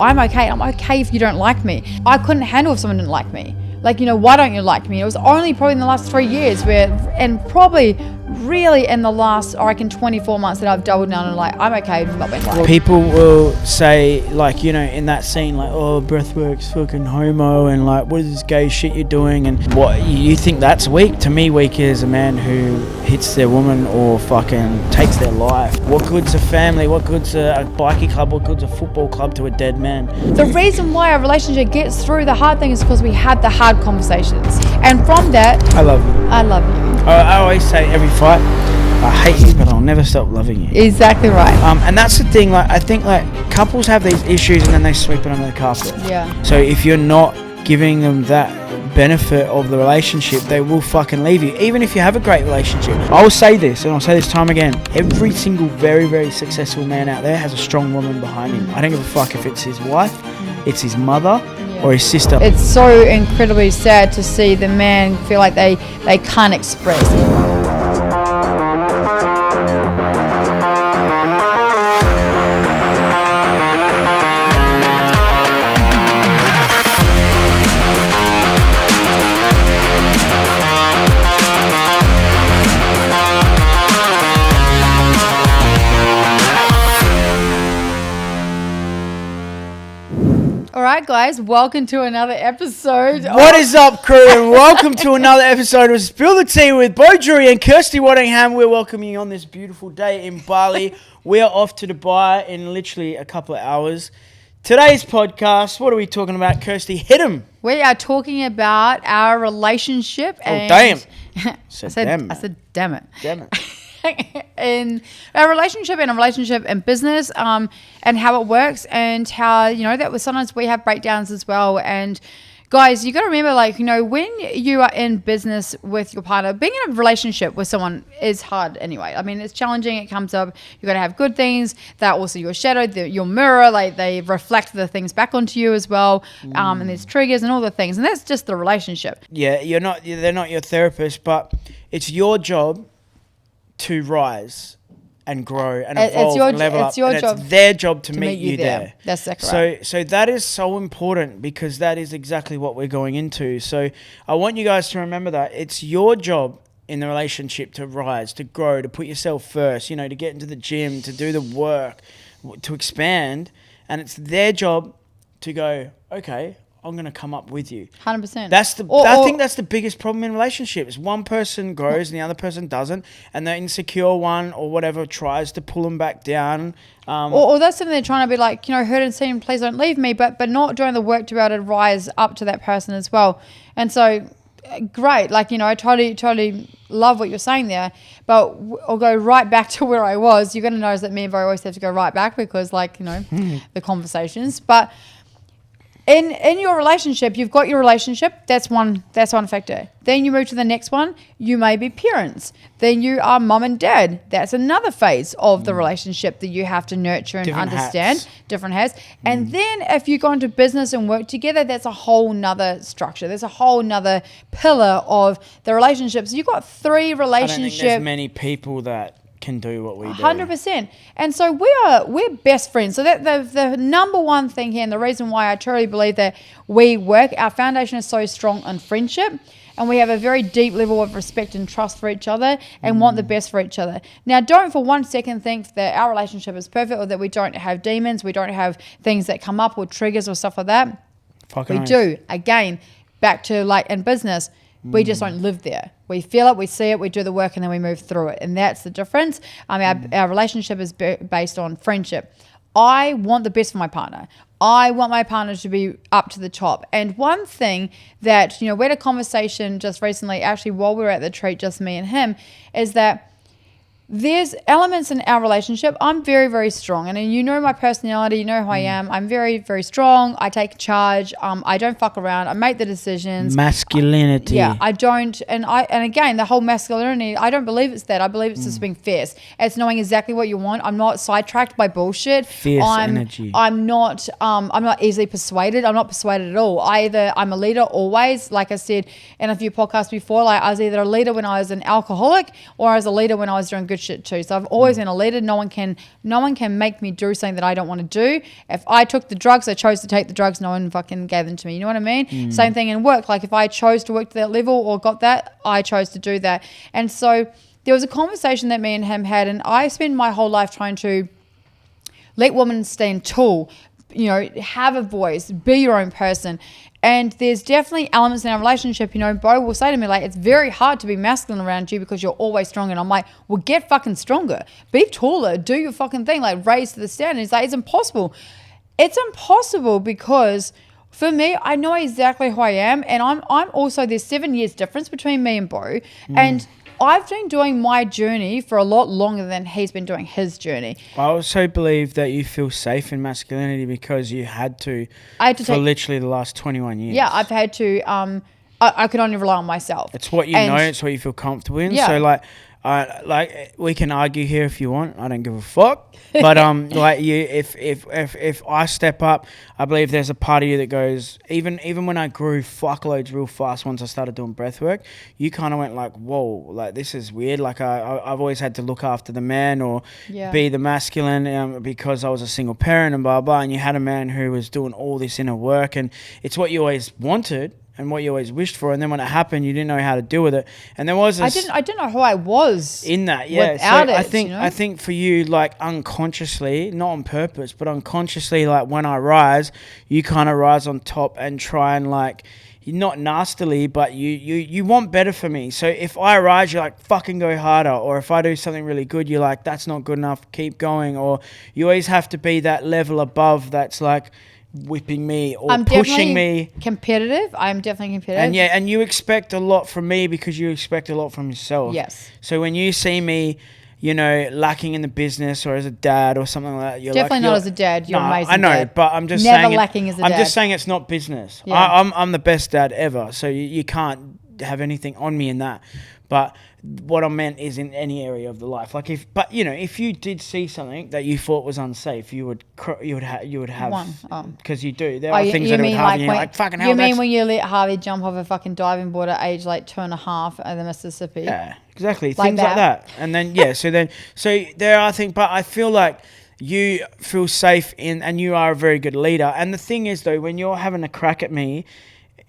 I'm okay if you don't like me. I couldn't handle if someone didn't like me. Like, why don't you like me? It was only probably in the last 3 years and probably really in the last, I reckon, 24 months that I've doubled down and like, I'm okay with not being liked. People will say, like, in that scene, like, oh, breathwork's fucking homo, and like, what is this gay shit you're doing? And what, you think that's weak? To me, weak is a man who hits their woman or fucking takes their life. What good's a family? What good's a bikie club? What good's a football club to a dead man? The reason why our relationship gets through the hard thing is because we had the hard conversations. And from that, I love you. I love you. I always say every fight, I hate you, but I'll never stop loving you. Exactly right. And that's the thing, like, I think, like, couples have these issues and then they sweep it under the carpet. Yeah. So if you're not giving them that benefit of the relationship, they will fucking leave you, even if you have a great relationship. I'll say this, and I'll say this time again, every single very, very successful man out there has a strong woman behind him. I don't give a fuck if it's his wife, it's his mother, or his sister. It's so incredibly sad to see the man feel like they can't express. Alright guys, welcome to another episode. What is up, crew, and welcome to another episode of Spill the Tea with Bo Drury and Kirsty Waddingham. We're welcoming you on this beautiful day in Bali. We are off to Dubai in literally a couple of hours. Today's podcast, what are we talking about, Kirsty? Hit 'em. We are talking about our relationship. And damn. I said damn it. Damn it. In our relationship and business, and how it works, and how that sometimes we have breakdowns as well. And guys, you got to remember, when you are in business with your partner, being in a relationship with someone is hard anyway. I mean, it's challenging. It comes up. You got to have good things that also your shadow, your mirror, like they reflect the things back onto you as well. And there's triggers and all the things, and that's just the relationship. Yeah, they're not your therapist, but it's your job to rise and grow and evolve and level up. It's their job to meet you there. That's exactly right. So that is so important, because that is exactly what we're going into. So I want you guys to remember that it's your job in the relationship to rise, to grow, to put yourself first, to get into the gym, to do the work, to expand. And it's their job to go, okay, I'm going to come up with you. 100%. I think that's the biggest problem in relationships. One person grows and the other person doesn't, and the insecure one or whatever tries to pull them back down. Or that's something they're trying to be like, heard and seen, please don't leave me, but not doing the work to be able to rise up to that person as well. And so, great. I totally love what you're saying there, but I'll go right back to where I was. You're going to notice that me and Bo always have to go right back because, the conversations. But in your relationship, you've got your relationship. That's one factor. Then you move to the next one. You may be parents. Then you are mum and dad. That's another phase of the relationship that you have to nurture and understand. Different hats. And then if you go into business and work together, that's a whole nother structure. There's a whole nother pillar of the relationship. So you've got three relationships. I don't think there's many people that can do what we do. 100%. And so we're best friends. So that the number one thing here, and the reason why I truly believe that we work, our foundation is so strong on friendship, and we have a very deep level of respect and trust for each other and want the best for each other. Now, don't for one second think that our relationship is perfect or that we don't have demons, we don't have things that come up or triggers or stuff like that. We do. Again, back to in business, we just don't live there. We feel it, we see it, we do the work, and then we move through it. And that's the difference. Our relationship is based on friendship. I want the best for my partner. I want my partner to be up to the top. And one thing that, we had a conversation just recently, actually while we were at the retreat, just me and him, is that there's elements in our relationship. I'm very, very strong. And you know my personality. You know who I am. I'm very, very strong. I take charge. I don't fuck around. I make the decisions. Masculinity. Yeah, I don't. And again, the whole masculinity, I don't believe it's that. I believe it's just being fierce. It's knowing exactly what you want. I'm not sidetracked by bullshit. Fierce energy. I'm not easily persuaded. I'm not persuaded at all. I'm a leader always. Like I said in a few podcasts before, I was either a leader when I was an alcoholic or I was a leader when I was doing good shit too. So I've always been a leader. No one can make me do something that I don't want to do. If I took the drugs, I chose to take the drugs. No one fucking gave them to me. You know what I mean? Same thing in work. Like if I chose to work to that level or got that, I chose to do that. And so there was a conversation that me and him had, and I spent my whole life trying to let women stand tall, you know, have a voice, be your own person. And there's definitely elements in our relationship, you know, Bo will say to me, like, it's very hard to be masculine around you because you're always strong. And I'm like, well, get fucking stronger. Be taller. Do your fucking thing. Like, raise to the standard. He's like, it's impossible. It's impossible because for me, I know exactly who I am. And I'm also, there's 7 years difference between me and Bo. And I've been doing my journey for a lot longer than he's been doing his journey. I also believe that you feel safe in masculinity because you had to for literally the last 21 years. Yeah, I've had to. I could only rely on myself. It's what you know. It's what you feel comfortable in. Yeah. So like we can argue here if you want. I don't give a fuck. But like you, if I step up, I believe there's a part of you that goes. Even when I grew fuckloads real fast once I started doing breath work, you kind of went like, whoa, like this is weird. Like I've always had to look after the man or be the masculine because I was a single parent and blah blah. And you had a man who was doing all this inner work, and it's what you always wanted. And what you always wished for, and then when it happened, you didn't know how to deal with it. And there was this, I didn't know who I was in that. Yeah, without so it. I think for you, like unconsciously, not on purpose, but unconsciously, like when I rise, you kind of rise on top and try and like, not nastily, but you want better for me. So if I rise, you're like fucking go harder, or if I do something really good, you're like that's not good enough, keep going. Or you always have to be that level above. That's like whipping me or pushing me. Competitive. I'm definitely competitive. And you expect a lot from me because you expect a lot from yourself. Yes. So when you see me, you know, lacking in the business or as a dad or something like that, you're definitely not as a dad. You're amazing. I know, dad. But I'm just never saying lacking as a dad. I'm just saying it's not business. Yeah. I'm the best dad ever. So you can't have anything on me in that. But what I meant is in any area of the life. Like if you did see something that you thought was unsafe, you would have one because you do. There are things that would happen. Like fucking hell. You mean when you let Harvey jump off a fucking diving board at age like 2.5 in the Mississippi? Yeah, exactly. Things like that. And then so there are things, but I feel like you feel safe in, and you are a very good leader. And the thing is though, when you're having a crack at me,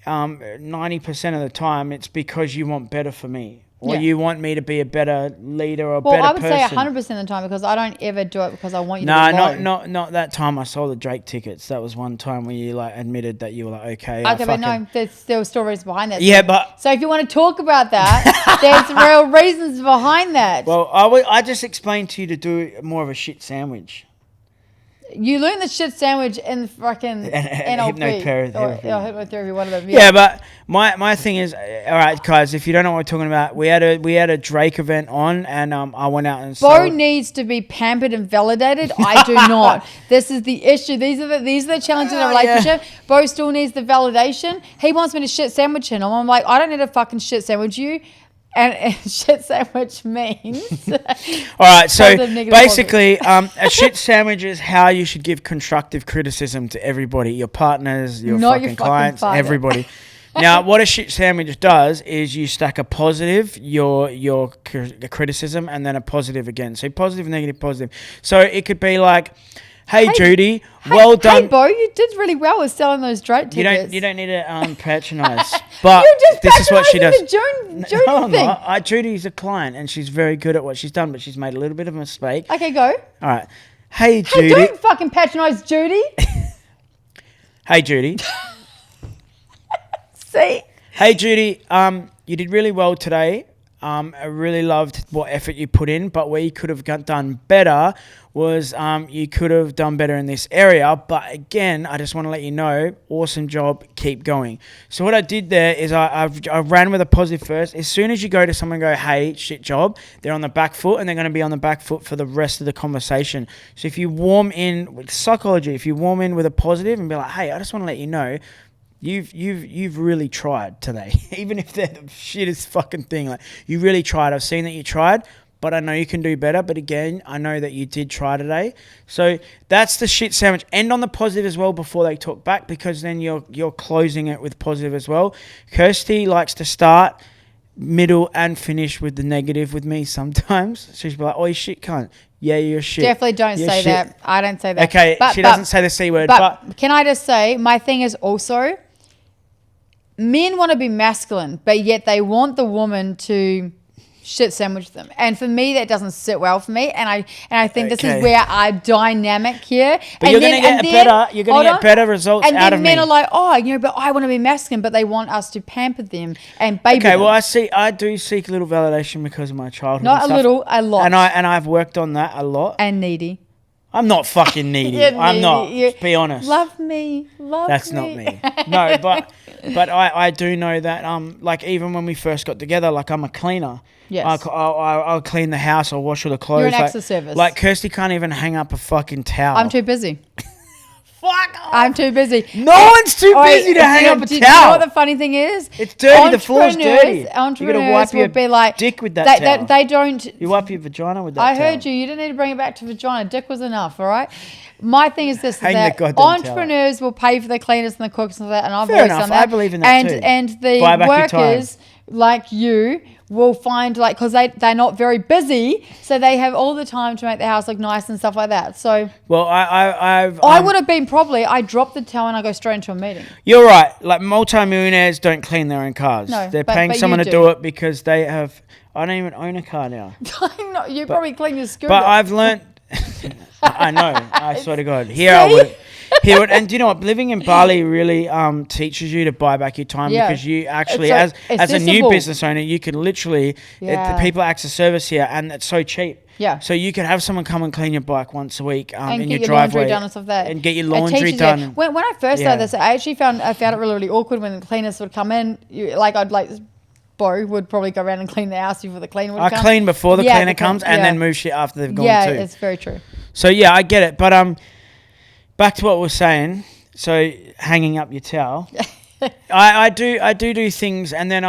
90% of the time, it's because you want better for me. Or you want me to be a better leader or a better person. Well, I would say 100% of the time because I don't ever do it because I want you to be low. Not that time I sold the Drake tickets. That was one time where you like admitted that you were like, okay. Okay, but no, there were stories behind that. Yeah, but... So if you want to talk about that, there's real reasons behind that. Well, I just explained to you to do more of a shit sandwich. You learn the shit sandwich in fucking NLP. Hypnotherapy, one of them. Yeah, but my thing is, all right, guys, if you don't know what we're talking about, we had a Drake event on, and I went out and Bo needs to be pampered and validated. I do not. This is the issue. These are the challenges in a relationship. Yeah. Bo still needs the validation. He wants me to shit sandwich him. I'm like, I don't need a fucking shit sandwich you. And shit sandwich means. All right, so basically, a shit sandwich is how you should give constructive criticism to everybody, your partners, your fucking clients, everybody. Now, what a shit sandwich does is you stack a positive, your criticism, and then a positive again. So positive, negative, positive. So it could be like, Hey Judy, well done. Hey Bo, you did really well with selling those Drake tickets. You don't need to patronise. But this is what she does. Judy thing. Judy's a client and she's very good at what she's done, but she's made a little bit of a mistake. Okay, go. All right. Hey Judy. Don't fucking patronise Judy. Hey Judy. See? Hey Judy, you did really well today. I really loved what effort you put in, but where you could have done better was you could have done better in this area. But again, I just want to let you know, awesome job, keep going. So what I did there is I ran with a positive first. As soon as you go to someone and go, hey, shit job, they're on the back foot and they're going to be on the back foot for the rest of the conversation. So if you warm in with psychology, if you warm in with a positive and be like, hey, I just want to let you know, You've really tried today, even if they're the shittest fucking thing. Like you really tried. I've seen that you tried, but I know you can do better. But again, I know that you did try today. So that's the shit sandwich. End on the positive as well before they talk back, because then you're closing it with positive as well. Kirsty likes to start middle and finish with the negative with me sometimes. She's like, "Oh, you shit cunt. Yeah, you're shit." Definitely don't You're say shit. that. I don't say that. Okay, she doesn't say the C word, but can I just say, my thing is also, men want to be masculine, but yet they want the woman to shit sandwich them. And for me, that doesn't sit well for me. And I think this is where our dynamic here. But and you're going to get better results and out of then me. men are like, oh, but I want to be masculine, but they want us to pamper them and baby them. Well, I do seek a little validation because of my childhood. Not a little, a lot. And I've worked on that a lot. And needy. I'm not fucking needy. I'm not. Be honest. Love me. That's not me. No, but I do know that like even when we first got together, like I'm a cleaner. Yes. I'll clean the house. I'll wash all the clothes. You're an acts of service. Like Kirsty can't even hang up a fucking towel. I'm too busy. Fuck off. I'm too busy. No one's too busy to hang up a towel. You know what the funny thing is? It's dirty. The floor's dirty. Entrepreneurs you got to wipe your be like, dick with that towel. They don't. You wipe your vagina with that I towel. heard you. You didn't need to bring it back to vagina. Dick was enough, all right? My thing is this, Hang that the goddamn entrepreneurs will pay for the cleaners and the cooks and that, and I've Fair always enough. done that. I believe in that too. And the Buy back your time. workers like you will find, like, because they're not very busy, so they have all the time to make the house look nice and stuff like that. So, well, I would have been probably, I drop the towel and I go straight into a meeting. You're right. Like multi-millionaires don't clean their own cars. No, they're but paying someone you to do. do it because they have. I don't even own a car now. I know, you probably clean your scooter. But I've learnt. I know. I swear to God. I would. And do you know what? Living in Bali really teaches you to buy back your time because you actually, as a new business owner, you can literally. The people access service here, and it's so cheap. Yeah. So you could have someone come and clean your bike once a week and in get your your driveway. laundry done and stuff like that. And get your laundry done. When I first started this, I actually found it really, really awkward when the cleaners would come in. Bo would probably go around and clean the house before the cleaner would come. I clean before the cleaner comes and then move shit after they've gone too. Yeah, it's very true. So yeah, I get it. But back to what we're saying. So hanging up your towel. I do things, and then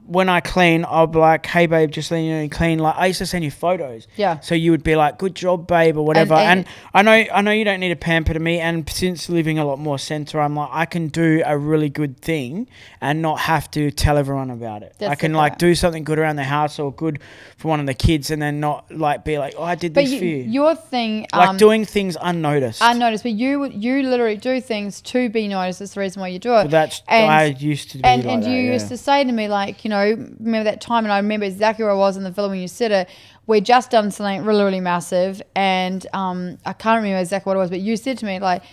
when I clean, I'll be like, "Hey babe, just letting you know you clean." Like I used to send you photos. Yeah. So you would be like, "Good job, babe," or whatever. And I know you don't need to pamper to me. And since living a lot more centre, I'm like, I can do a really good thing and not have to tell everyone about it. I can do something good around the house or good for one of the kids, and then not like be like, "Oh, I did this for you." Your thing, like doing things unnoticed. But you literally do things to be noticed. That's the reason why you do it. Well, I used to be like that. And you used to say to me, like, remember that time, and I remember exactly where I was in the villa when you said it. We'd just done something really, really massive, and I can't remember exactly what it was, but you said to me, like,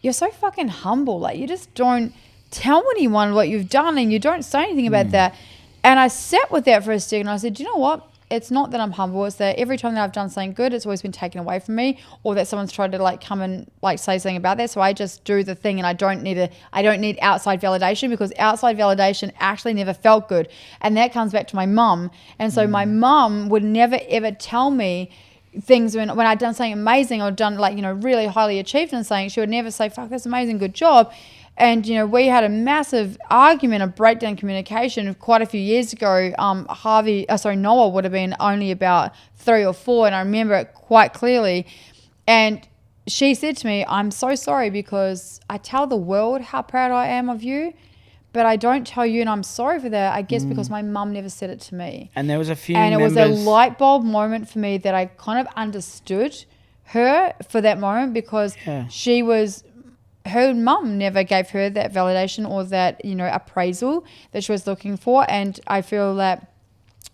you're so fucking humble. Like, you just don't tell anyone what you've done, and you don't say anything about that. And I sat with that for a second, and I said, you know what? It's not that I'm humble. It's that every time that I've done something good, it's always been taken away from me, or that someone's tried to come and say something about that. So I just do the thing, and I don't need outside validation, because outside validation actually never felt good. And that comes back to my mum. And so my mum would never ever tell me things when I'd done something amazing or done really highly achieved in something. She would never say, "Fuck, that's amazing, good job." And, we had a massive argument, a breakdown in communication quite a few years ago. Noah would have been only about 3 or 4, and I remember it quite clearly. And she said to me, "I'm so sorry, because I tell the world how proud I am of you, but I don't tell you, and I'm sorry for that, I guess because my mum never said it to me." And there was a few And it was a light bulb moment for me that I kind of understood her for that moment, because her mum never gave her that validation or that, appraisal that she was looking for. And I feel that,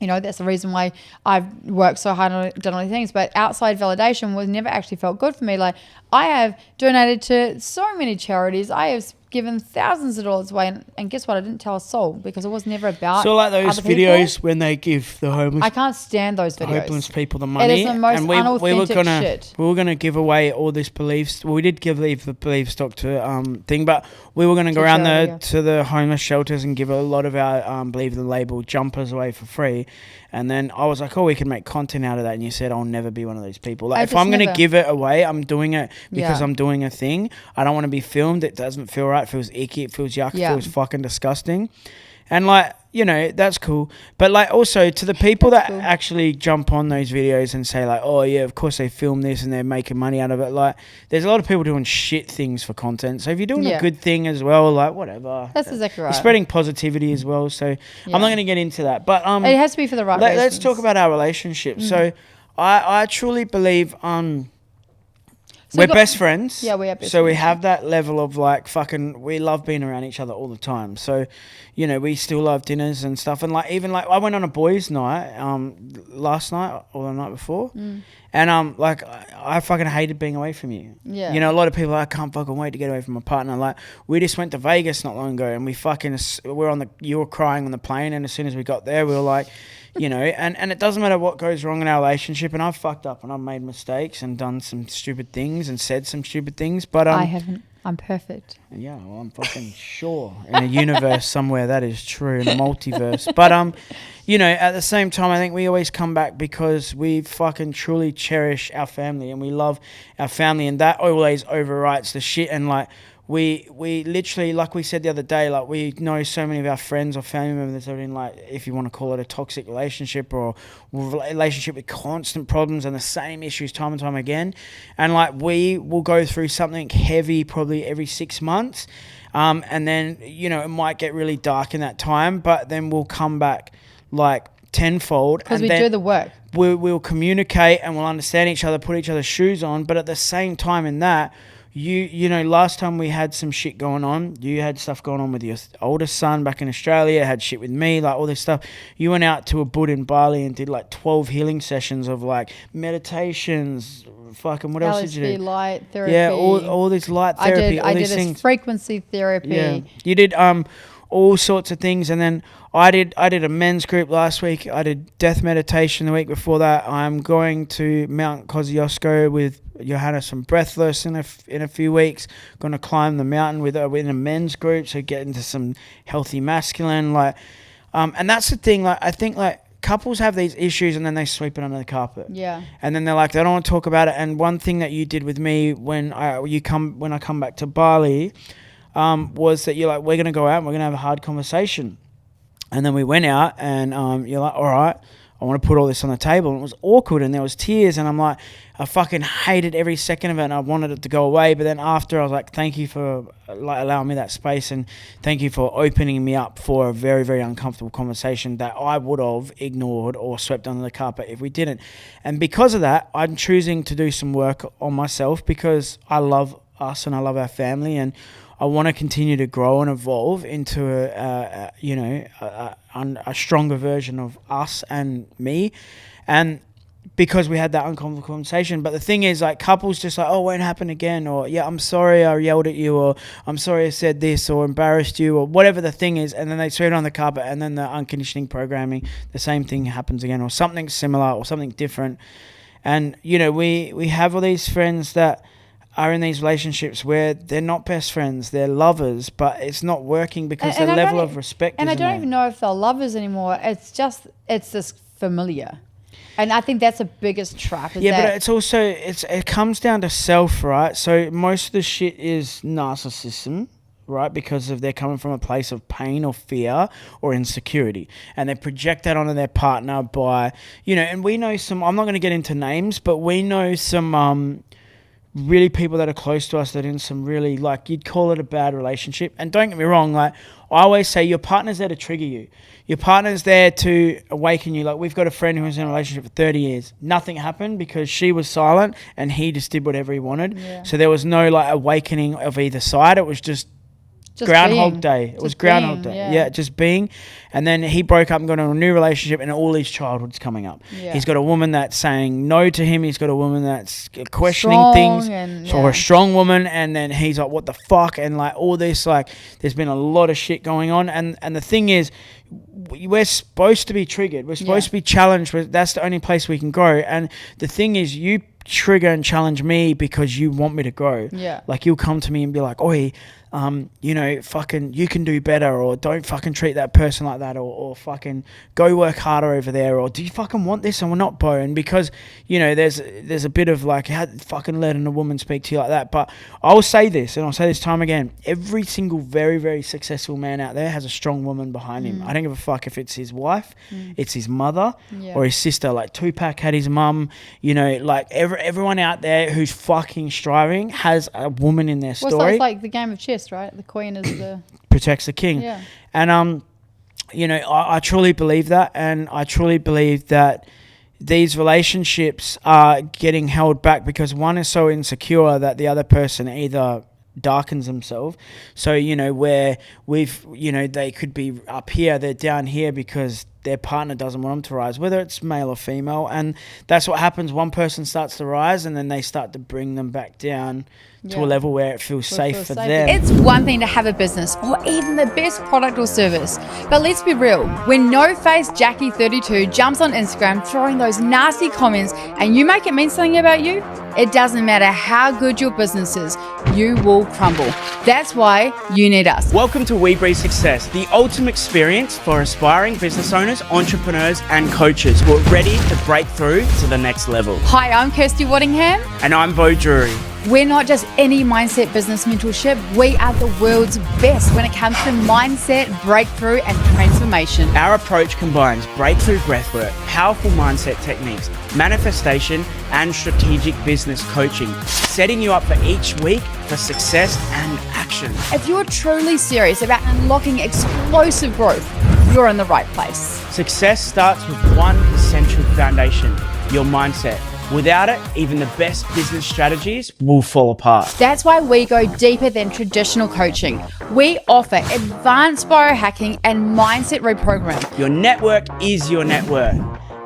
that's the reason why I've worked so hard on done all these things. But outside validation was never actually felt good for me. Like, I have donated to so many charities. I have given thousands of dollars away, and guess what? I didn't tell a soul, because it was never about. So like those videos when they give the homeless, I can't stand those videos. Homeless people the money. It is the most unauthentic shit. We were gonna give away all this beliefs. Well, we did give the belief stock to thing, but we were gonna go around to the homeless shelters and give a lot of our believe the label jumpers away for free. And then I was like, "Oh, we can make content out of that." And you said, "I'll never be one of those people. Like, if I'm going to give it away, I'm doing it because I'm doing a thing. I don't want to be filmed. It doesn't feel right. It feels icky. It feels yuck. It feels fucking disgusting." And you know, that's cool. But like also to the people That's that cool. actually jump on those videos and say like, oh yeah, of course they film this and they're making money out of it. Like there's a lot of people doing shit things for content. So if you're doing Yeah. a good thing as well, like whatever. That's exactly right. You're spreading positivity as well. So I'm not going to get into that. But It has to be for the right reasons. let's talk about our relationship. So I truly believe So we're best friends. Yeah, we are best So we friends. have that level of like fucking, we love being around each other all the time. So, you know, we still love dinners and stuff. And like, even like I went on a boys' night last night or the night before. And like I fucking hated being away from you. Yeah. You know, a lot of people are like, I can't fucking wait to get away from my partner. Like we just went to Vegas not long ago and you were crying on the plane, and as soon as we got there we were like, you know, and it doesn't matter what goes wrong in our relationship, and I've fucked up and I've made mistakes and done some stupid things and said some stupid things, but I haven't. I'm perfect. yeah, well, I'm fucking sure in a universe somewhere that is true, in a multiverse. But you know, at the same time, I think we always come back because we fucking truly cherish our family and we love our family, and that always overwrites the shit. And like we literally, like we said the other day, like we know so many of our friends or family members that are in, like, if you want to call it a toxic relationship or relationship with constant problems and the same issues time and time again. And like we will go through something heavy probably every 6 months. And then, you know, it might get really dark in that time, but then we'll come back like tenfold. Because we do the work. We'll communicate and we'll understand each other, put each other's shoes on. But at the same time in that, you know, last time we had some shit going on. You had stuff going on with your oldest son back in Australia. Had shit with me, like all this stuff. You went out to a Bud in Bali and did like 12 healing sessions of like meditations. Fucking what else did you LSD, do? light therapy. Yeah, all this light therapy. I all did these a things. frequency therapy. Yeah, you did all sorts of things, and then I did a men's group last week. I did death meditation the week before that. I'm going to Mount Kosciuszko with Johannes from Breathless in a few weeks. Going to climb the mountain within a men's group, so get into some healthy masculine, like, and that's the thing. Like I think like couples have these issues and then they sweep it under the carpet. Yeah. And then they're like, they don't want to talk about it. And one thing that you did with me when I come back to Bali, was that you're like, we're gonna go out and we're gonna have a hard conversation. And then we went out and you're like, all right, I want to put all this on the table. And it was awkward and there was tears, and I'm like, I fucking hated every second of it and I wanted it to go away. But then after, I was like, thank you for like allowing me that space, and thank you for opening me up for a very, very uncomfortable conversation that I would have ignored or swept under the carpet if we didn't. And because of that, I'm choosing to do some work on myself because I love us and I love our family, and I want to continue to grow and evolve into a stronger version of us and me. And because we had that uncomfortable conversation. But the thing is, like, couples just like, oh, it won't happen again, or yeah, I'm sorry I yelled at you, or I'm sorry I said this or embarrassed you, or whatever the thing is, and then they sweep it on the carpet, and then the unconditioning programming, the same thing happens again, or something similar or something different. And, you know, we have all these friends that are in these relationships where they're not best friends, they're lovers, but it's not working because the level of respect and isn't I don't there. even know if they're lovers anymore. It's this familiar. And I think that's the biggest trap. But it's also, it comes down to self, right? So most of the shit is narcissism, right? Because they're coming from a place of pain or fear or insecurity. And they project that onto their partner by, you know, and we know some, I'm not going to get into names, but we know some really people that are close to us that are in some really, like, you'd call it a bad relationship. And don't get me wrong, like, I always say your partner's there to trigger you. Your partner's there to awaken you. Like, we've got a friend who was in a relationship for 30 years. Nothing happened because she was silent and he just did whatever he wanted. Yeah. So there was no, like, awakening of either side. It was just Groundhog being. Day. It was Groundhog Day. Yeah, just being. And then he broke up and got into a new relationship, and all his childhood's coming up. Yeah. He's got a woman that's saying no to him. He's got a woman that's questioning Strong things. and, So a strong woman, and then he's like, what the fuck? And like all this, like, there's been a lot of shit going on. And the thing is, we're supposed to be triggered. We're supposed to be challenged. That's the only place we can grow. And the thing is, you trigger and challenge me because you want me to grow. Yeah. Like you'll come to me and be like, oi, you know, fucking, you can do better, or don't fucking treat that person like that, or fucking go work harder over there, or do you fucking want this and we're not, Bo? And because, you know, there's a bit of like, how fucking letting a woman speak to you like that. But I'll say this, and I'll say this time again, every single very, very successful man out there has a strong woman behind him. I don't give a fuck if it's his wife, it's his mother, or his sister. Like Tupac had his mum, you know, like everyone out there who's fucking striving has a woman in their story. Well, so it's like the game of chess, right? The queen is the protects the king. Yeah. And you know, I truly believe that, and I truly believe that these relationships are getting held back because one is so insecure that the other person either darkens themselves. So, you know, where they could be up here, they're down here because their partner doesn't want them to rise, whether it's male or female. And that's what happens. One person starts to rise and then they start to bring them back down to a level where it feels safe for them. It's one thing to have a business or even the best product or service, but let's be real, when no-face Jackie32 jumps on Instagram throwing those nasty comments and you make it mean something about you, it doesn't matter how good your business is, you will crumble. That's why you need us. Welcome to We Breathe Success, the ultimate experience for aspiring business owners, entrepreneurs and coaches who are ready to break through to the next level. Hi, I'm Kirsty Waddingham. And I'm Bo Drury. We're not just any mindset business mentorship. We are the world's best when it comes to mindset, breakthrough, and transformation. Our approach combines breakthrough breathwork, powerful mindset techniques, manifestation, and strategic business coaching, setting you up for each week for success and action. If you're truly serious about unlocking explosive growth, you're in the right place. Success starts with one essential foundation, your mindset. Without it, even the best business strategies will fall apart. That's why we go deeper than traditional coaching. We offer advanced biohacking and mindset reprogramming. Your network is your net worth,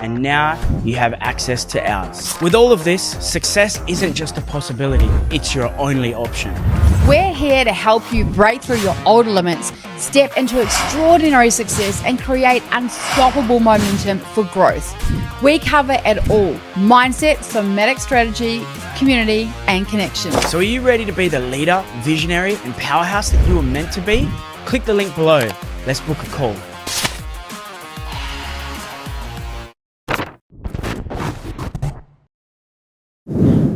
and now you have access to ours. With all of this, success isn't just a possibility, it's your only option. We're here to help you break through your old limits, step into extraordinary success, and create unstoppable momentum for growth. We cover it all: mindset, somatic strategy, community, and connection. So are you ready to be the leader, visionary, and powerhouse that you were meant to be? Click the link below. Let's book a call.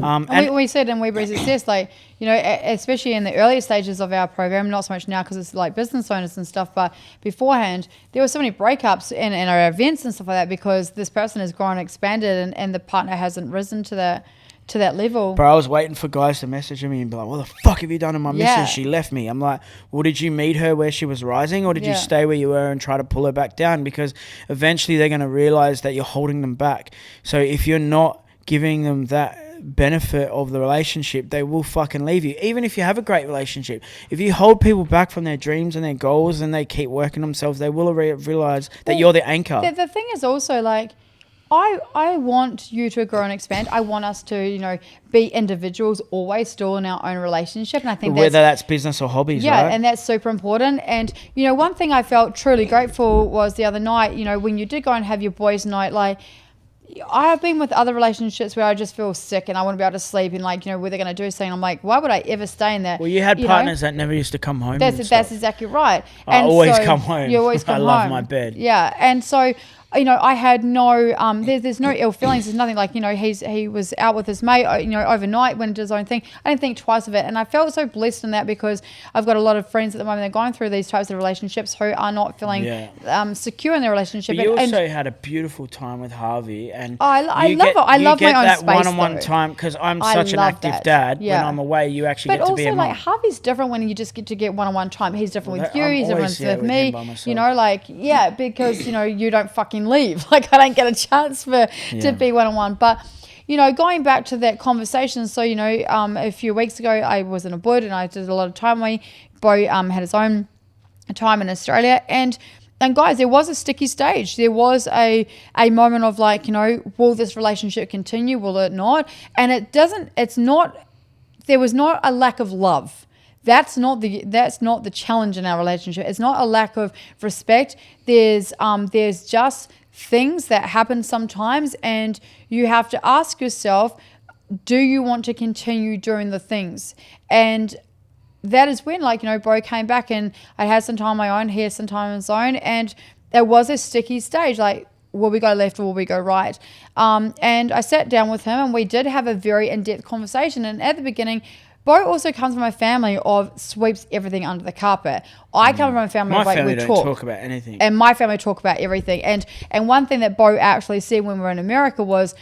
And we said in We Breathe Success, like, you know, especially in the earlier stages of our program, not so much now because it's like business owners and stuff, but beforehand, there were so many breakups in our events and stuff like that because this person has grown and expanded and the partner hasn't risen to that level. Bro, I was waiting for guys to message me and be like, what the fuck have you done to my missus? She left me. I'm like, well, did you meet her where she was rising, or did you stay where you were and try to pull her back down? Because eventually they're going to realize that you're holding them back. So if you're not giving them that benefit of the relationship, they will fucking leave you. Even if you have a great relationship, if you hold people back from their dreams and their goals and they keep working themselves, they will realize that you're the anchor. The thing is also, like, I want you to grow and expand. I want us to, you know, be individuals always still in our own relationship. And I think whether that's business or hobbies, right? And that's super important. And, you know, one thing I felt truly grateful was the other night, you know, when you did go and have your boys' night, like, I have been with other relationships where I just feel sick and I want to be able to sleep and, like, you know, where they're going to do something. I'm like, why would I ever stay in that? Well, you had partners that never used to come home. That's exactly right. I always come home. You always come home. I love my bed. Yeah. And so, you know, I had no, there's no ill feelings. There's nothing, like, you know, he was out with his mate, you know, overnight, went and did his own thing. I didn't think twice of it. And I felt so blessed in that because I've got a lot of friends at the moment that are going through these types of relationships who are not feeling secure in their relationship. But you also had a beautiful time with Harvey. And I love it. I love my own space. You get that one-on-one time because I'm such an active dad. Yeah. When I'm away, you actually get to be a mom. But also, like, Harvey's different when you just get to get one-on-one time. He's different with you. He's different with me. You know, like, because, you know, you don't fucking leave. Like, I don't get a chance to be one-on-one. But, you know, going back to that conversation, so, you know, a few weeks ago, I was in a wood and I did a lot of time away. Bo had his own time in Australia. And guys, there was a sticky stage. There was a moment of, like, you know, will this relationship continue? Will it not? And there was not a lack of love. That's not the challenge in our relationship. It's not a lack of respect. There's just things that happen sometimes, and you have to ask yourself, do you want to continue doing the things? And that is when, like, you know, Bo came back and I had some time on my own, he had some time on his own, and it was a sticky stage, like, will we go left or will we go right? And I sat down with him and we did have a very in-depth conversation. And at the beginning, Bo also comes from a family of sweeps everything under the carpet. I come from a family of, like, family we don't talk about anything. And my family talk about everything. And one thing that Bo actually said when we were in America was,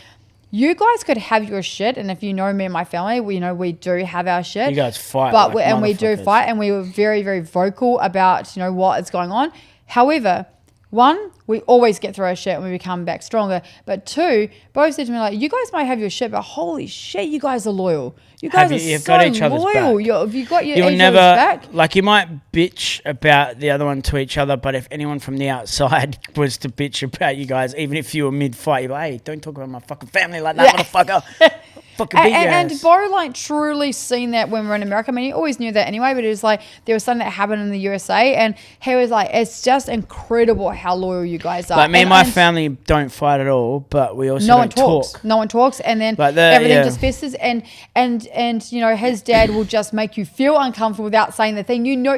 you guys could have your shit, and if you know me and my family, we do have our shit. You guys fight, but like we do motherfuckers. fight, and we were very, very vocal about, you know, what is going on. However, one, we always get through our shit and we become back stronger. But two, Bo said to me, like, you guys might have your shit, but holy shit, you guys are loyal. You guys You've are got so each other's loyal. back. You've got your You'll each never, other's back. like, you might bitch about the other one to each other, but if anyone from the outside was to bitch about you guys, even if you were mid-fight, you're like, hey, don't talk about my fucking family like that, motherfucker. Fucking beat your And ass. Bo, like, truly seen that when we were in America. I mean, he always knew that anyway, but it was like there was something that happened in the USA, and he was like, it's just incredible how loyal you guys are. Like, me and my and family don't fight at all, but we also no one don't talks. talk. No one talks, and then Like everything yeah. just festers. And you know, his dad will just make you feel uncomfortable without saying the thing. You know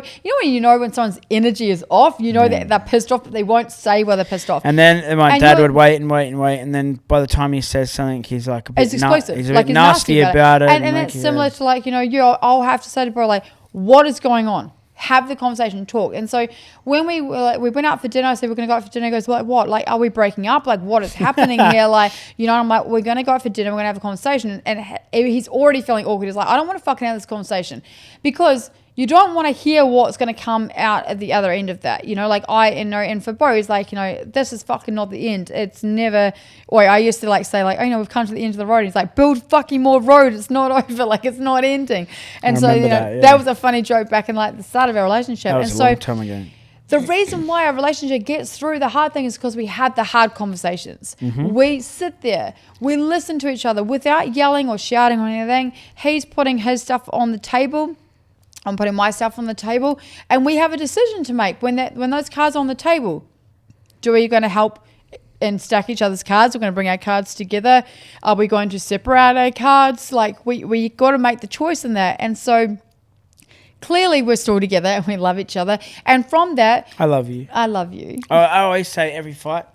when someone's energy is off. You know that they're pissed off, but they won't say why they're pissed off. And then my And dad you're- would wait, and then by the time he says something, he's like a bit It's explosive. he's a Like, bit he's nasty about it. And like, that's similar to, like, you know, I'll have to say to Bro, like, what is going on? Have the conversation, talk. And so when we were, like, we went out for dinner, I said, we're going to go out for dinner. He goes, like, what? Like, are we breaking up? Like, what is happening here? Like, you know, I'm like, we're going to go out for dinner. We're going to have a conversation. And he's already feeling awkward. He's like, I don't want to fucking have this conversation, because you don't want to hear what's going to come out at the other end of that. You know, like, and for Bo, he's like, you know, this is fucking not the end. It's never, or I used to, like, say, like, oh, you know, we've come to the end of the road. And he's like, build fucking more road. It's not over. Like, it's not ending. And so, you know, that was a funny joke back in, like, the start of our relationship. That was and a long time ago. The reason why our relationship gets through the hard thing is because we had the hard conversations. Mm-hmm. We sit there, we listen to each other without yelling or shouting or anything. He's putting his stuff on the table. I'm putting my stuff on the table, and we have a decision to make when those cards are on the table. Do we going to help and stack each other's cards? We're going to bring our cards together. Are we going to separate our cards? Like, we got to make the choice in that. And so clearly we're still together and we love each other. And from that, I love you. I love you. I always say every fight,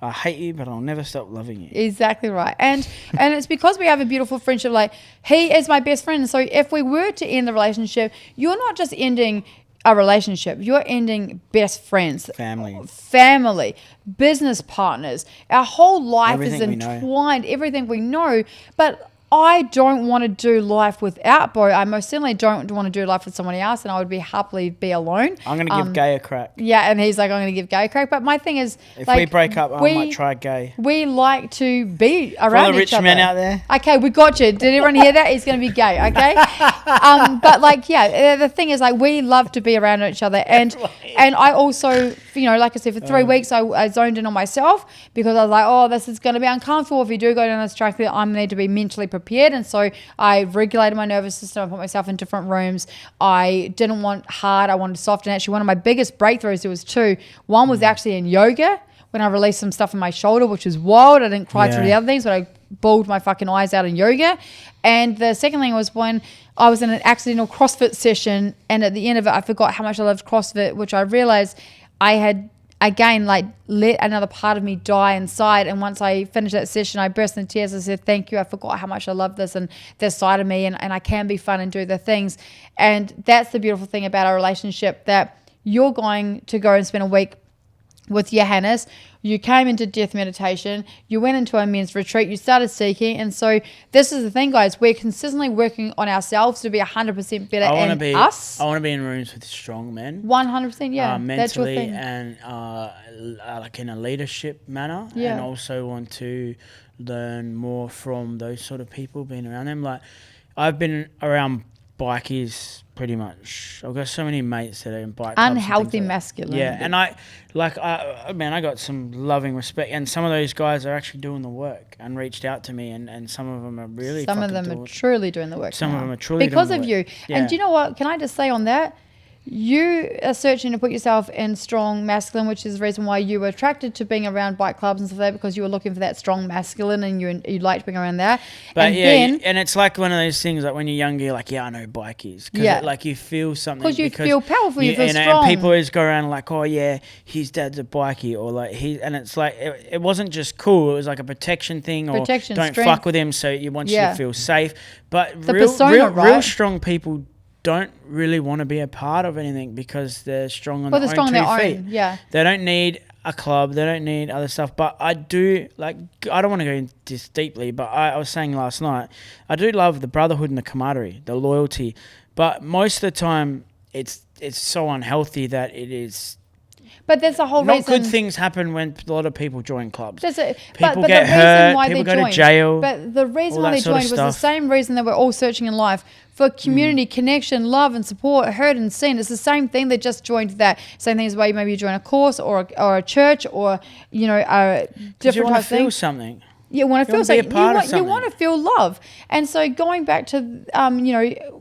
I hate you, but I'll never stop loving you. Exactly right. And it's because we have a beautiful friendship. Like, he is my best friend. So if we were to end the relationship, you're not just ending a relationship, you're ending best friends, family, business partners. Our whole life is entwined, everything we know. But I don't want to do life without Bo. I most certainly don't want to do life with somebody else, and I would happily be alone. I'm going to give Gay a crack. Yeah, and he's like, I'm going to give Gay a crack. But my thing is, if like, we break up, I might try Gay. We like to be around each other. For the rich men out there. Okay, we got you. Did everyone hear that? He's going to be gay, okay? But, like, yeah, the thing is, like, we love to be around each other. And I also, you know, like I said, for 3 weeks, I zoned in on myself because I was like, oh, this is going to be uncomfortable. If you do go down this track, I need to be mentally prepared. And so I regulated my nervous system. I put myself in different rooms. I didn't want hard. I wanted soft. And actually, one of my biggest breakthroughs, there was two. One was actually in yoga when I released some stuff in my shoulder, which was wild. I didn't cry through the other things, but I bawled my fucking eyes out in yoga. And the second thing was when I was in an accidental CrossFit session, and at the end of it, I forgot how much I loved CrossFit, which I realized I had, again, like, let another part of me die inside. And once I finished that session, I burst into tears. I said, thank you. I forgot how much I love this and this side of me, and I can be fun and do the things. And that's the beautiful thing about our relationship, that you're going to go and spend a week with Johannes. You came into death meditation, you went into a men's retreat, you started seeking. And so this is the thing, guys, we're consistently working on ourselves to be 100% better us. I want to be in rooms with strong men. 100%, yeah. Mentally, that's your thing. and like in a leadership manner. Yeah. And also want to learn more from those sort of people, being around them. Like, I've been around bikies pretty much. I've got so many mates that are in bike clubs. Unhealthy masculinity. Yeah, and I got some loving respect, and some of those guys are actually doing the work and reached out to me, and some of them are really are truly doing the work. Some now. of them are truly because doing of the work. you. Yeah. And do you know what? Can I just say on that? you are searching to put yourself in strong masculine, which is the reason why you were attracted to being around bike clubs and stuff like that, because you were looking for that strong masculine and you liked being around that. But and yeah, then, and it's like one of those things, like when you're younger, you're like, yeah, I know bikies. Yeah. Like you feel something. Because you feel powerful, you feel know, strong. And people always go around like, oh yeah, his dad's a bikie, or like and it's like, it wasn't just cool, it was like a protection thing, or don't strength. fuck with him, so you want you to feel safe. But The real persona, strong people don't really want to be a part of anything because they're strong on Well, their they're strong own on their 2 feet. own, yeah. They don't need a club. They don't need other stuff. But I do, like, I don't want to go into this deeply, but I was saying last night, I do love the brotherhood and the camaraderie, the loyalty. But most of the time, it's so unhealthy that it is. But there's a whole Not reason. good things happen when a lot of people join clubs. But People the get reason hurt, why people they go joined, to jail. But the reason all why that they sort of joined was the stuff. same reason that we're all searching in life for community, connection, love, and support, heard and seen. It's the same thing. They just joined that. Same thing as why maybe you join a course or a church or a different you want type to thing. feel something. You want to feel wanna be a something. part of You something. want to feel love. And so going back to,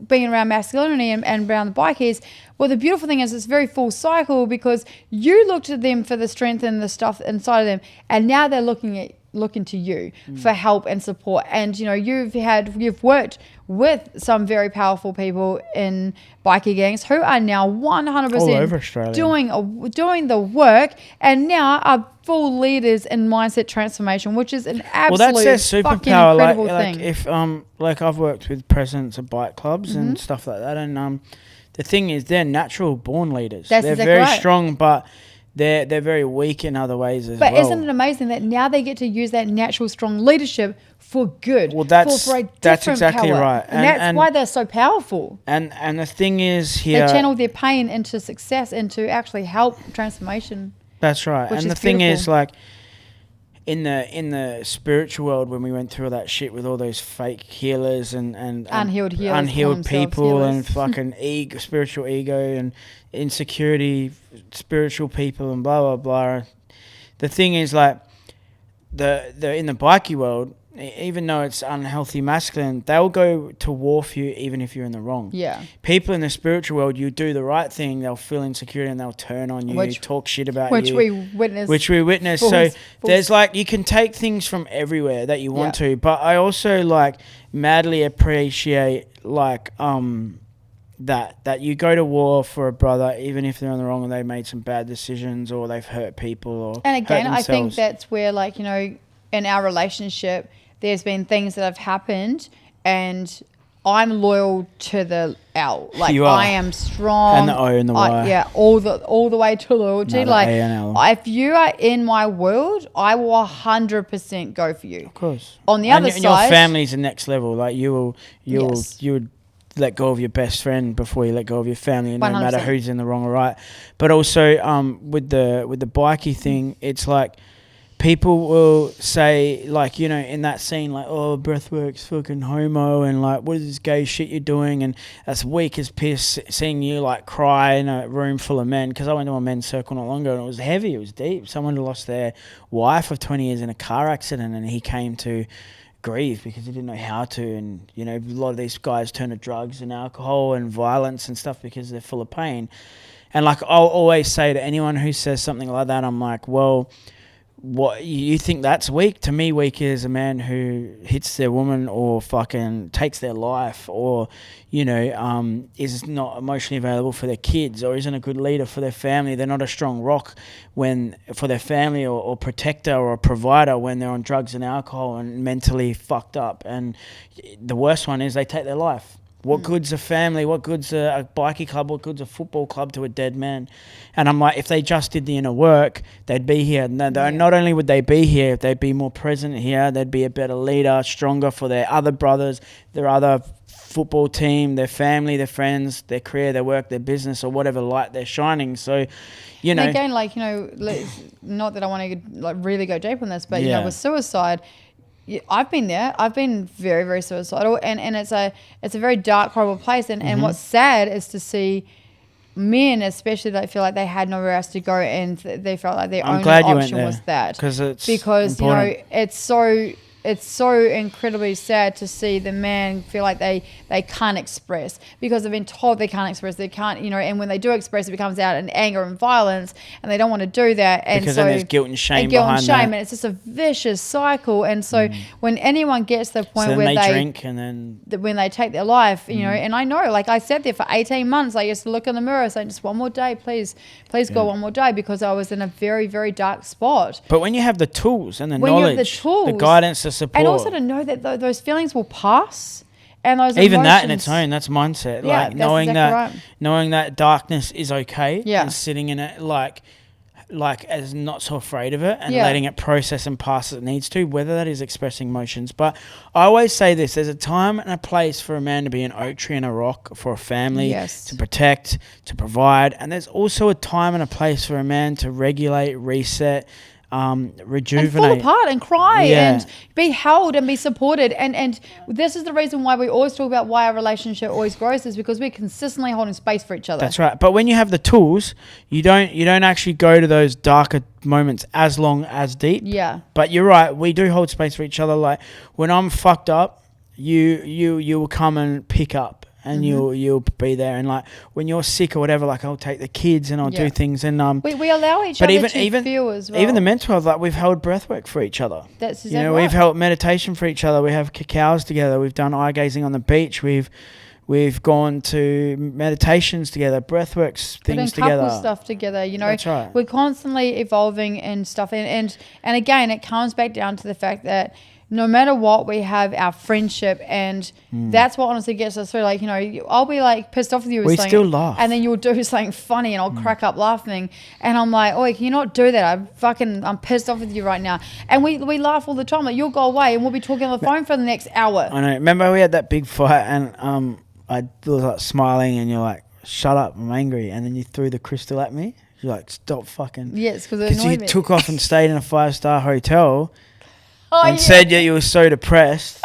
being around masculinity and around the bikies, well, the beautiful thing is it's very full cycle because you looked at them for the strength and the stuff inside of them, and now they're looking to you for help and support. And you've worked with some very powerful people in bikie gangs who are now 100% All over Australia. doing the work, and now are full leaders in mindset transformation, which is an absolute well, that's their fucking superpower. incredible Like thing. if like I've worked with presidents of bike clubs and stuff like that, and the thing is, they're natural born leaders. That's they're exactly very right. strong, but they're very weak in other ways as But well. isn't it amazing that now they get to use that natural strong leadership for good? Well, that's for a that's different exactly power. right, and that's why they're so powerful. And the thing is here, They channel their pain into success and to actually help transformation. that's right. which And is the thing is, beautiful. like in the spiritual world, when we went through all that shit with all those fake healers and Unhealed healers, call unhealed themselves people and healers. fucking spiritual ego and insecurity, spiritual people and blah blah blah. The thing is, like the in the bikie world, even though it's unhealthy masculine, they'll go to war for you even if you're in the wrong. Yeah. People in the spiritual world, you do the right thing, they'll feel insecure and they'll turn on you, talk shit about Which you. we witness. So there's like, you can take things from everywhere that you want to, but I also like madly appreciate like that you go to war for a brother even if they're on the wrong and they made some bad decisions or they've hurt people or And again, hurt I think themselves. that's where, like, in our relationship, there's been things that have happened, and I'm loyal to the L. Like, You are. I am strong. And the O and the Y. Yeah, all the way to loyalty. No, the Like, A and L. if you are in my world, I will 100% go for you. Of course. On the and other and side, your family's the next level. Like you Yes. would let go of your best friend before you let go of your family, no matter 100%. who's in the wrong or right. But also with the bikie thing, it's like people will say, like, in that scene, like, oh, breathwork's fucking homo, and like, what is this gay shit you're doing? And that's weak as piss, seeing you like cry in a room full of men, because I went to a men's circle not long ago and it was heavy, it was deep. Someone had lost their wife of 20 years in a car accident and he came to grieve because he didn't know how to, and a lot of these guys turn to drugs and alcohol and violence and stuff because they're full of pain. And like, I'll always say to anyone who says something like that, I'm like, well, what you think that's weak? To me, weak is a man who hits their woman or fucking takes their life, or is not emotionally available for their kids, or isn't a good leader for their family. They're not a strong rock for their family, or protector or provider when they're on drugs and alcohol and mentally fucked up. And the worst one is they take their life. What good's a family? What good's a bikie club? What good's a football club to a dead man? And I'm like, if they just did the inner work, they'd be here. Not only would they be here, they'd be more present here. They'd be a better leader, stronger for their other brothers, their other football team, their family, their friends, their career, their work, their business, or whatever light they're shining. So, And again, like, not that I want to like really go deep on this, but with suicide, I've been there. I've been very, very suicidal, and it's a very dark, horrible place. And what's sad is to see men, especially, that feel like they had nowhere else to go, and they felt like their only option was that. because it's because important. it's so it's so incredibly sad to see the man feel like they can't express because they've been told they can't express. They can't, and when they do express, it becomes out in anger and violence, and they don't want to do that. And because so then there's guilt and shame and it's just a vicious cycle. And so when anyone gets to the point so where they drink and then when they take their life, and I know, like I sat there for 18 months, I used to look in the mirror saying, just one more day, please go one more day, because I was in a very, very dark spot. But when you have the tools and the When you have knowledge, the tools, the guidance, the support, and also to know that those feelings will pass, and those even emotions, that in its own, that's mindset. Yeah, Like knowing exactly right. knowing that darkness is okay, Yeah. and sitting in it like as not so afraid of it, and Yeah. letting it process and pass as it needs to, whether that is expressing emotions. But I always say this: there's a time and a place for a man to be an oak tree and a rock, for a family Yes. to protect, to provide, and there's also a time and a place for a man to regulate, reset, rejuvenate, and fall apart and cry Yeah. and be held and be supported. And this is the reason why we always talk about why our relationship always grows, is because we're consistently holding space for each other. That's right. But when you have the tools, you don't actually go to those darker moments as long as deep. Yeah. But you're right. We do hold space for each other. Like when I'm fucked up, you will come and pick up, and you'll be there. And like when you're sick or whatever, like I'll take the kids and I'll do things. And we allow each but other even to feel as well. even the mental health, like we've held breath work for each other. That's exactly right. We've held meditation for each other. We have cacaos together. We've done eye gazing on the beach. We've gone to meditations together, breathworks things together. Couple stuff together, That's right. We're constantly evolving and stuff, and again, it comes back down to the fact that no matter what, we have our friendship, and that's what honestly gets us through. Like, I'll be like pissed off with you with We something, still laugh. and then you'll do something funny, and I'll crack up laughing, and I'm like, oh, can you not do that? I'm pissed off with you right now, and we laugh all the time. Like, you'll go away, and we'll be talking on the phone for the next hour. I know. Remember we had that big fight, and I was like smiling, and you're like, "Shut up, I'm angry," and then you threw the crystal at me. You're like, "Stop fucking." Yes, because you took off and stayed in a 5-star hotel. Oh, and said that you were so depressed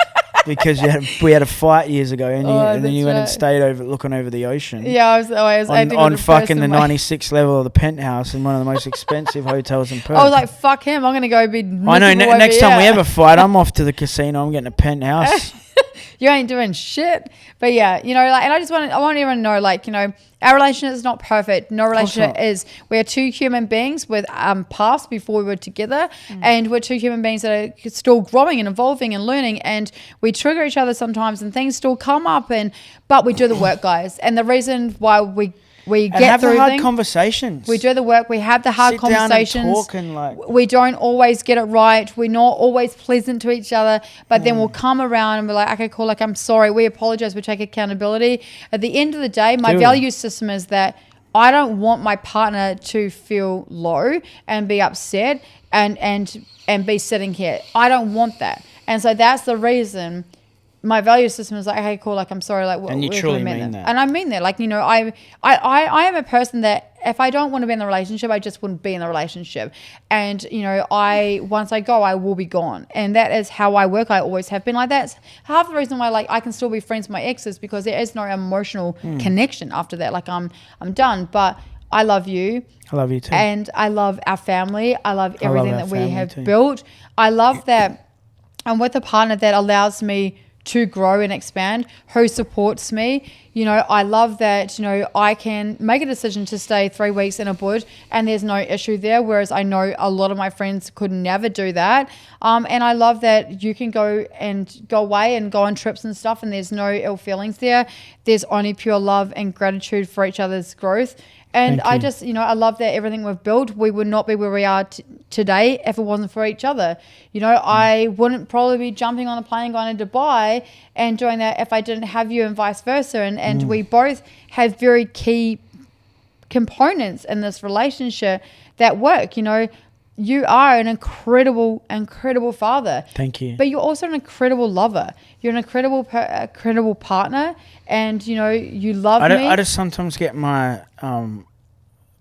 because we had a fight years ago, and then you went and stayed looking over the ocean. Yeah, I was on fucking the 96th level of the penthouse in one of the most expensive hotels in Perth. I was like, fuck him, I'm gonna go be. I know. Next time we have a fight, I'm off to the casino. I'm getting a penthouse. You ain't doing shit. But yeah, and I want everyone to know, our relationship is not perfect. No relationship is. We are two human beings with past before we were together, and we're two human beings that are still growing and evolving and learning, and we trigger each other sometimes, and things still come up, but we do the work, guys. And the reason why we get have through the hard things, conversations. we do the work. We have the hard conversations. Down and talk and like. We don't always get it right. We're not always pleasant to each other, but then we'll come around and be like, okay, cool. Like, I'm sorry. We apologize. We take accountability. At the end of the day, my value system is that I don't want my partner to feel low and be upset and be sitting here. I don't want that. And so that's the reason my value system is like, okay, cool, like, I'm sorry, like, and you truly mean that. And I mean that, like, I am a person that if I don't want to be in the relationship, I just wouldn't be in the relationship. And once I go, I will be gone, and that is how I work. I always have been like that. It's half the reason why, like, I can still be friends with my exes, because there is no emotional connection after that. Like, I'm done, but I love you. I love you too. And I love our family. I love everything that we have too. built. I love that I'm with a partner that allows me to grow and expand, who supports me. I love that, I can make a decision to stay 3 weeks in a bush and there's no issue there, whereas I know a lot of my friends could never do that. And I love that you can go away and go on trips and stuff, and there's no ill feelings there. There's only pure love and gratitude for each other's growth. And I just, I love that everything we've built, we would not be where we are today if it wasn't for each other. I wouldn't probably be jumping on a plane going to Dubai and doing that if I didn't have you, and vice versa. And we both have very key components in this relationship that work. You are an incredible, incredible father. Thank you. But you're also an incredible lover. You're an incredible partner, and you love me. I just sometimes get my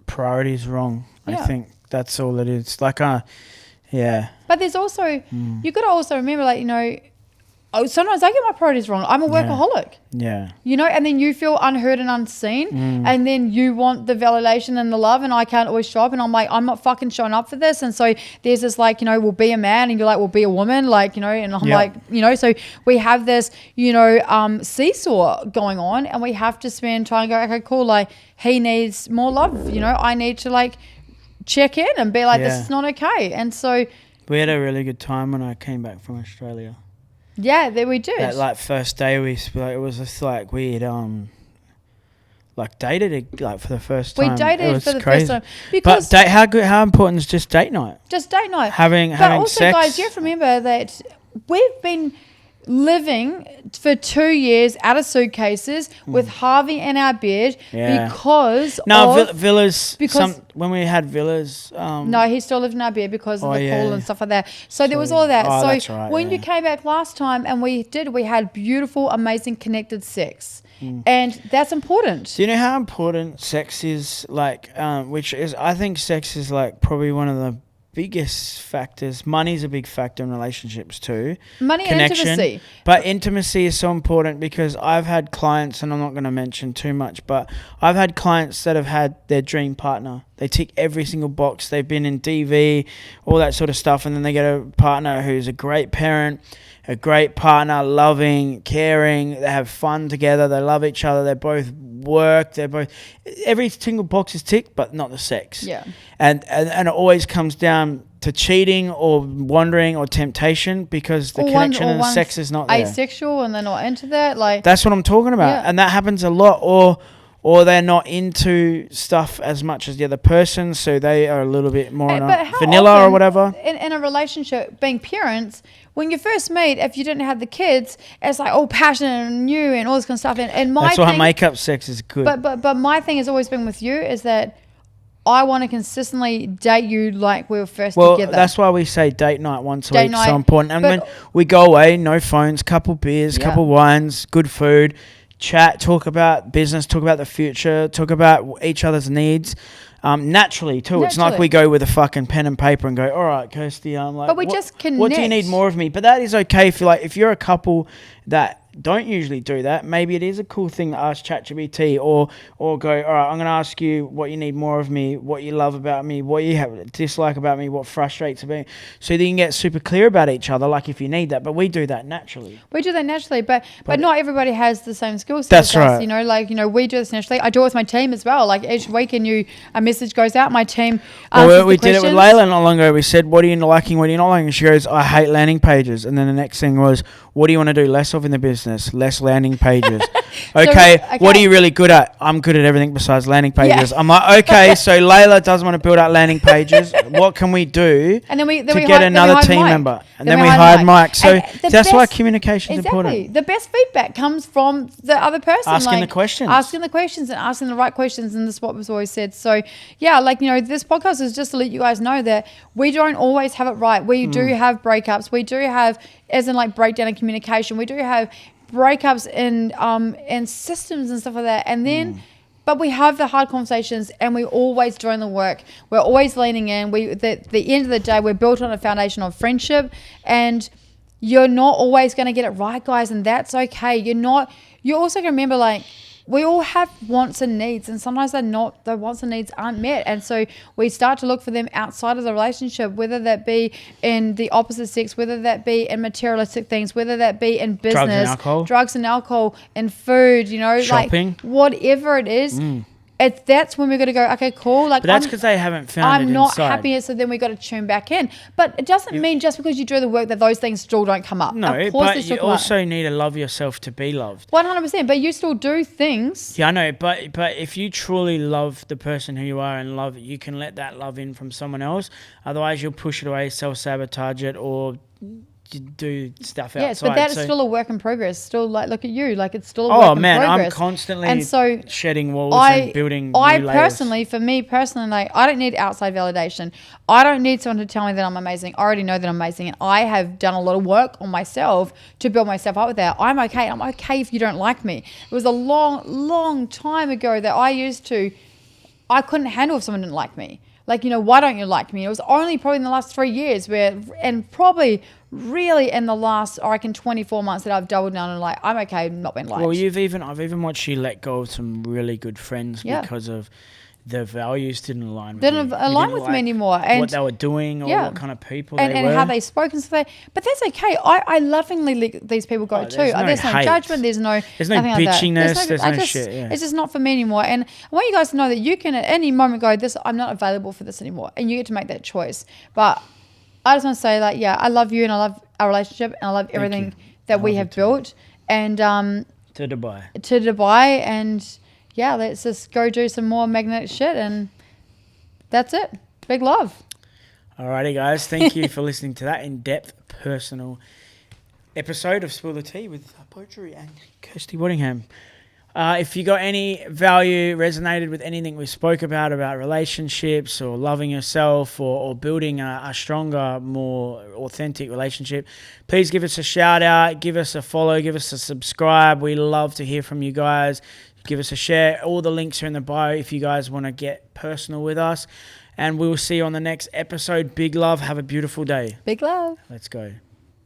priorities wrong. Yeah. I think that's all it is. Like, yeah. But there's also you got to also remember, like, sometimes I get my priorities wrong. I'm a workaholic. Yeah. You know, and then you feel unheard and unseen, and then you want the validation and the love, and I can't always show up, and I'm like, I'm not fucking showing up for this. And so there's this like, you know, we'll be a man, and you're like, we'll be a woman, like, you know, and I'm like, you know, so we have this, you know, seesaw going on, and we have to spend time and go, okay, cool, like he needs more love, you know, I need to like check in and be like, this is not okay. And so we had a really good time when I came back from Australia. Yeah, there we did. That like first day it was just like we'd like dated like for the first time. We dated for the crazy. first time because how important is just date night? Just date night. Having also, sex. Guys, you have to remember that we've been living for 2 years out of suitcases with Harvey in our bed because villas. When we had villas. No, he still lived in our bed because of the pool and stuff like that. So there was all of that. So that's right, when you came back last time, and we had beautiful, amazing, connected sex. And that's important. Do you know how important sex is? Like, I think sex is like probably one of the biggest factors. Money's a big factor in relationships too. Money and intimacy. But intimacy is so important because I've had clients, and I'm not going to mention too much, but I've had clients that have had their dream partner. They tick every single box. They've been in DV, all that sort of stuff, and then they get a partner who's a great parent, a great partner, loving, caring. They have fun together. They love each other. They both work. Every single box is ticked, but not the sex. Yeah. And it always comes down to cheating or wandering or temptation because the connection and the sex is not there. Asexual and they're not into that. Like that's what I'm talking about. Yeah. And that happens a lot. Or they're not into stuff as much as the other person, so they are a little bit more vanilla or whatever. In a relationship, being parents, when you first meet, if you didn't have the kids, it's like all passionate and new and all this kind of stuff. And that's why makeup sex is good. But my thing has always been with you is that I want to consistently date you like we were first together. Well, that's why we say date night once a week is so important. And when we go away, no phones, couple beers, couple wines, good food, chat, talk about business, talk about the future, talk about each other's needs. Naturally too. It's not like we go with a fucking pen and paper and go, all right, Kirsty, like, but we just connect. What do you need more of me? But that is okay if you're a couple that don't usually do that. Maybe it is a cool thing to ask ChatGPT or go, all right, I'm going to ask you what you need more of me, what you love about me, what you have dislike about me, what frustrates me, so that you can get super clear about each other, like if you need that. But we do that naturally. But not everybody has the same skill set. That's right. You know, like, you know, we do this naturally. I do it with my team as well. Like each week a message goes out, my team answers we did it with Layla not long ago. We said, what are you liking, what are you not liking? She goes, I hate landing pages. And then the next thing was, what do you want to do less of in the business? Less landing pages. Okay, what are you really good at? I'm good at everything besides landing pages. Yeah. I'm like, okay, so Layla doesn't want to build out landing pages. What can we do to get another team member? And then we hired Mike. So that's why communication is important. The best feedback comes from the other person. Asking the questions. Asking the questions and asking the right questions. And this is what was always said. So, yeah, like, you know, this podcast is just to let you guys know that we don't always have it right. We do have breakups. We do have, as in like breakdown in communication. We do have breakups in systems and stuff like that. And then, but we have the hard conversations, and we're always doing the work. We're always leaning in. At the end of the day, we're built on a foundation of friendship, and you're not always going to get it right, guys, and that's okay. You're also going to remember, like, we all have wants and needs, and sometimes the wants and needs aren't met. And so we start to look for them outside of the relationship, whether that be in the opposite sex, whether that be in materialistic things, whether that be in business, drugs and alcohol, and food, you know, shopping, like whatever it is. That's when we're going to go, okay, cool. Like, but that's because they haven't found I'm it not inside. happy, so then we got to tune back in. But it doesn't mean just because you do the work that those things still don't come up. No, of course but you also need to love yourself to be loved. 100%, but you still do things. Yeah, I know, but if you truly love the person who you are and love it, you can let that love in from someone else. Otherwise, you'll push it away, self-sabotage it, or do stuff outside. Yes, but that is still a work in progress. Still, like, look at you, like it's still a work in progress. I'm constantly shedding walls and building new layers. For me personally, like, I don't need outside validation. I don't need someone to tell me that I'm amazing. I already know that I'm amazing, and I have done a lot of work on myself to build myself up with that. I'm okay. I'm okay if you don't like me. It was a long, long time ago that I couldn't handle if someone didn't like me. Like, why don't you like me? It was only probably in the last 3 years and probably really in the last, I reckon, 24 months that I've doubled down and like, I'm okay not being liked. Well, I've even watched you let go of some really good friends because of the values didn't align with didn't align with me anymore. And what they were doing or what kind of people and they were. And how they spoke and stuff. But that's okay. I lovingly let these people go too. There's no judgment. There's no bitchiness. Like there's no shit. Yeah. It's just not for me anymore. And I want you guys to know that you can at any moment go, I'm not available for this anymore. And you get to make that choice. But I just want to say that, I love you and I love our relationship and I love everything that we have built. And to Dubai. And let's just go do some more magnetic shit, and that's it. Big love. Alrighty, guys. Thank you for listening to that in-depth, personal episode of Spill the Tea with Poetry and Kirsty Waddingham. If you got any value, resonated with anything we spoke about relationships or loving yourself or building a stronger, more authentic relationship, please give us a shout out, give us a follow, give us a subscribe. We love to hear from you guys. Give us a share. All the links are in the bio if you guys want to get personal with us. And we will see you on the next episode. Big love. Have a beautiful day. Big love. Let's go.